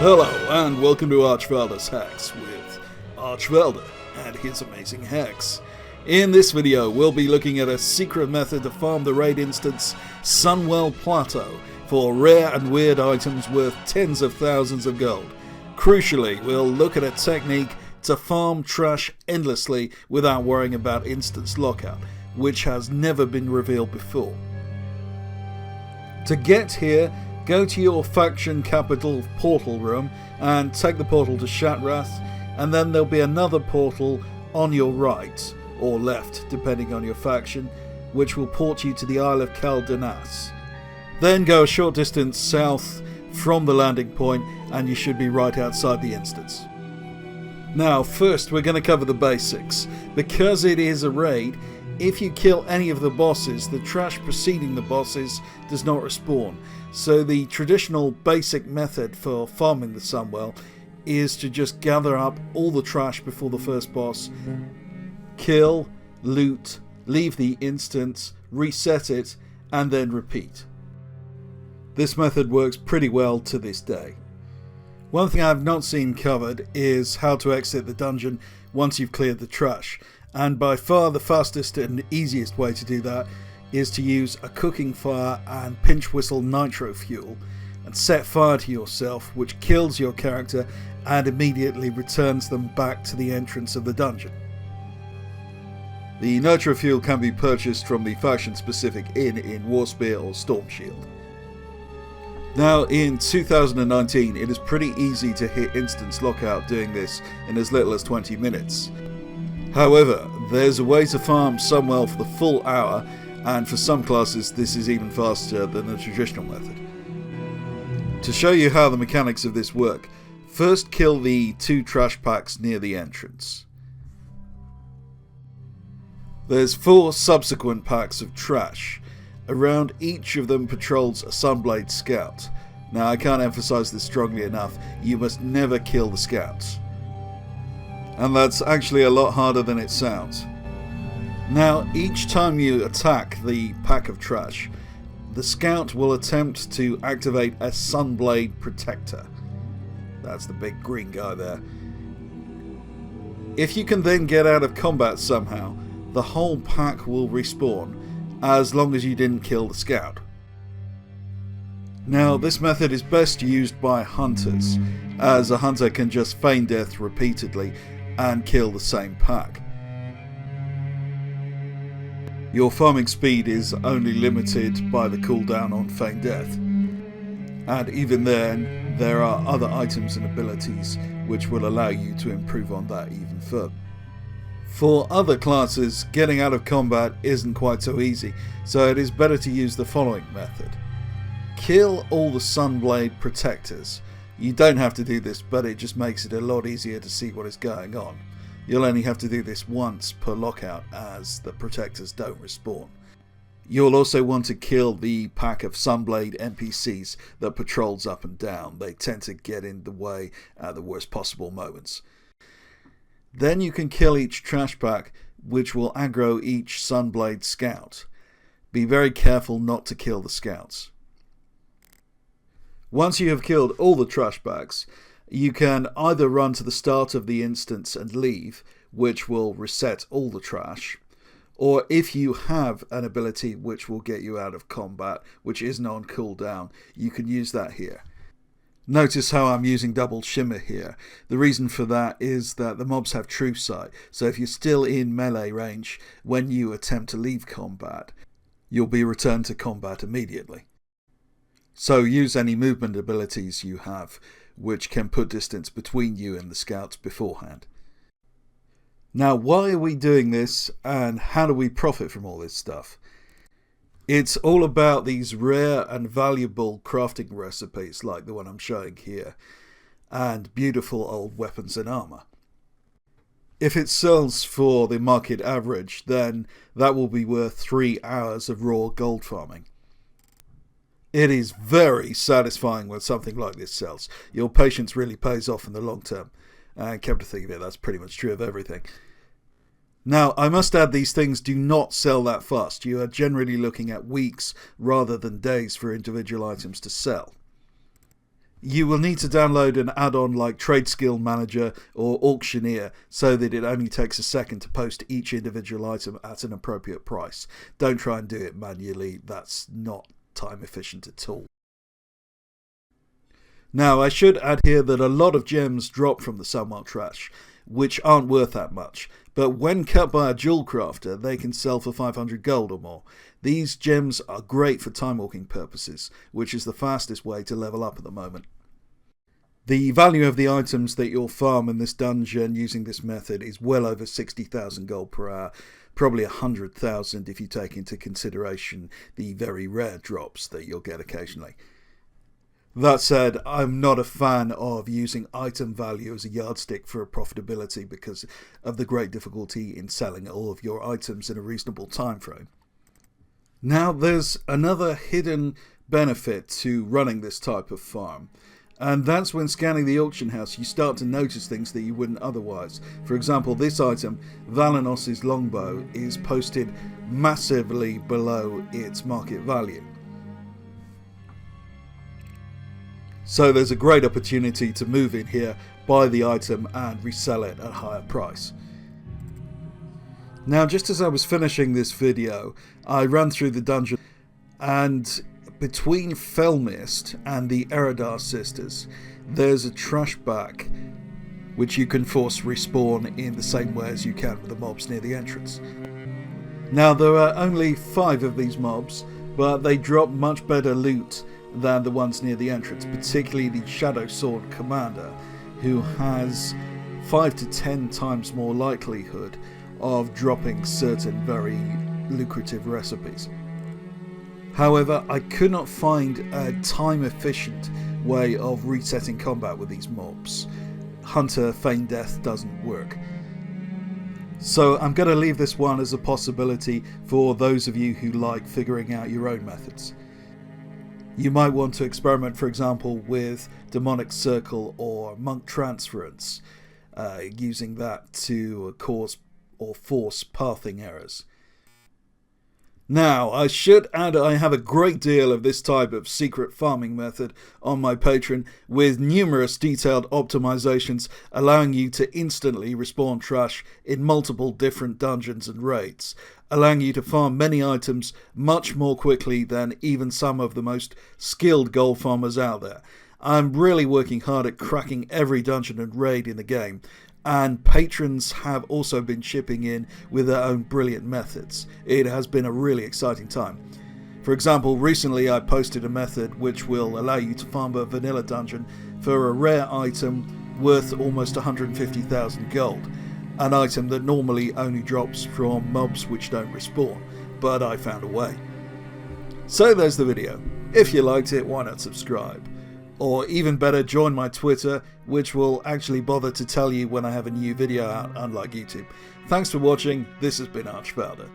Hello and welcome to Archvelder's Hacks with Archvelder and his amazing hacks. In this video we'll be looking at a secret method to farm the raid instance Sunwell Plateau for rare and weird items worth tens of thousands of gold. Crucially, we'll look at a technique to farm trash endlessly without worrying about instance lockout, which has never been revealed before. To get here, go to your faction capital portal room and take the portal to Shatrath, and then there'll be another portal on your right or left depending on your faction, which will port you to the Isle of Caldenas. Then go a short distance south from the landing point and you should be right outside the instance. Now first we're going to cover the basics. Because it is a raid, if you kill any of the bosses, the trash preceding the bosses does not respawn. So the traditional basic method for farming the Sunwell is to just gather up all the trash before the first boss, kill, loot, leave the instance, reset it, and then repeat. This method works pretty well to this day. One thing I have not seen covered is how to exit the dungeon once you've cleared the trash, and by far the fastest and easiest way to do that is to use a cooking fire and pinch whistle nitro fuel and set fire to yourself, which kills your character and immediately returns them back to the entrance of the dungeon. The nitro fuel can be purchased from the faction specific inn in Warspear or Stormshield. Now in 2019 it is pretty easy to hit instance lockout doing this in as little as 20 minutes. However, there's a way to farm Sunwell for the full hour, and for some classes this is even faster than the traditional method. To show you how the mechanics of this work, first kill the 2 trash packs near the entrance. There's 4 subsequent packs of trash. Around each of them patrols a Sunblade scout. Now I can't emphasize this strongly enough, you must never kill the scouts. And that's actually a lot harder than it sounds. Now each time you attack the pack of trash, the scout will attempt to activate a Sunblade protector. That's the big green guy there. If you can then get out of combat somehow, the whole pack will respawn, as long as you didn't kill the scout. Now this method is best used by hunters, as a hunter can just feign death repeatedly and kill the same pack. Your farming speed is only limited by the cooldown on feign death, and even then there are other items and abilities which will allow you to improve on that even further. For other classes, getting out of combat isn't quite so easy, so it is better to use the following method. Kill all the Sunblade protectors. You don't have to do this, but it just makes it a lot easier to see what is going on. You'll only have to do this once per lockout, as the protectors don't respawn. You'll also want to kill the pack of Sunblade NPCs that patrols up and down. They tend to get in the way at the worst possible moments. Then you can kill each trash pack, which will aggro each Sunblade scout. Be very careful not to kill the scouts. Once you have killed all the trash packs, you can either run to the start of the instance and leave, which will reset all the trash, or if you have an ability which will get you out of combat, which isn't on cooldown, you can use that here. Notice how I'm using double shimmer here. The reason for that is that the mobs have true sight, so if you're still in melee range when you attempt to leave combat, you'll be returned to combat immediately. So use any movement abilities you have, which can put distance between you and the scouts beforehand. Now why are we doing this, and how do we profit from all this stuff? It's all about these rare and valuable crafting recipes like the one I'm showing here, and beautiful old weapons and armor. If it sells for the market average, then that will be worth 3 hours of raw gold farming. It is very satisfying when something like this sells. Your patience really pays off in the long term. And come to think of it, that's pretty much true of everything. Now, I must add, these things do not sell that fast. You are generally looking at weeks rather than days for individual items to sell. You will need to download an add-on like Trade Skill Manager or Auctioneer so that it only takes a second to post each individual item at an appropriate price. Don't try and do it manually, that's not time efficient at all. Now, I should add here that a lot of gems drop from the Sunwell trash, which aren't worth that much, but when cut by a jewel crafter, they can sell for 500 gold or more. These gems are great for time walking purposes, which is the fastest way to level up at the moment. The value of the items that you'll farm in this dungeon using this method is well over 60,000 gold per hour, probably 100,000 if you take into consideration the very rare drops that you'll get occasionally. That said, I'm not a fan of using item value as a yardstick for profitability because of the great difficulty in selling all of your items in a reasonable time frame. Now, there's another hidden benefit to running this type of farm, and that's when scanning the auction house you start to notice things that you wouldn't otherwise. For example, this item, Valanos's longbow, is posted massively below its market value. So there's a great opportunity to move in here, buy the item and resell it at a higher price. Now, just as I was finishing this video, I ran through the dungeon, and between Felmist and the Eredar sisters, there's a trash back which you can force respawn in the same way as you can with the mobs near the entrance. Now, there are only 5 of these mobs, but they drop much better loot than the ones near the entrance, particularly the Shadow Sword Commander, who has 5 to 10 times more likelihood of dropping certain very lucrative recipes. However, I could not find a time efficient way of resetting combat with these mobs. Hunter Feign Death doesn't work. So I'm going to leave this one as a possibility for those of you who like figuring out your own methods. You might want to experiment, for example, with Demonic Circle or Monk Transference, using that to cause or force pathing errors. Now, I should add I have a great deal of this type of secret farming method on my Patreon, with numerous detailed optimizations allowing you to instantly respawn trash in multiple different dungeons and raids, allowing you to farm many items much more quickly than even some of the most skilled gold farmers out there. I'm really working hard at cracking every dungeon and raid in the game, and patrons have also been chipping in with their own brilliant methods. It has been a really exciting time. For example, recently I posted a method which will allow you to farm a vanilla dungeon for a rare item worth almost 150,000 gold, an item that normally only drops from mobs which don't respawn, but I found a way. So there's the video. If you liked it, why not subscribe? Or even better, join my Twitter, which will actually bother to tell you when I have a new video out, unlike YouTube. Thanks for watching. This has been Archvelder.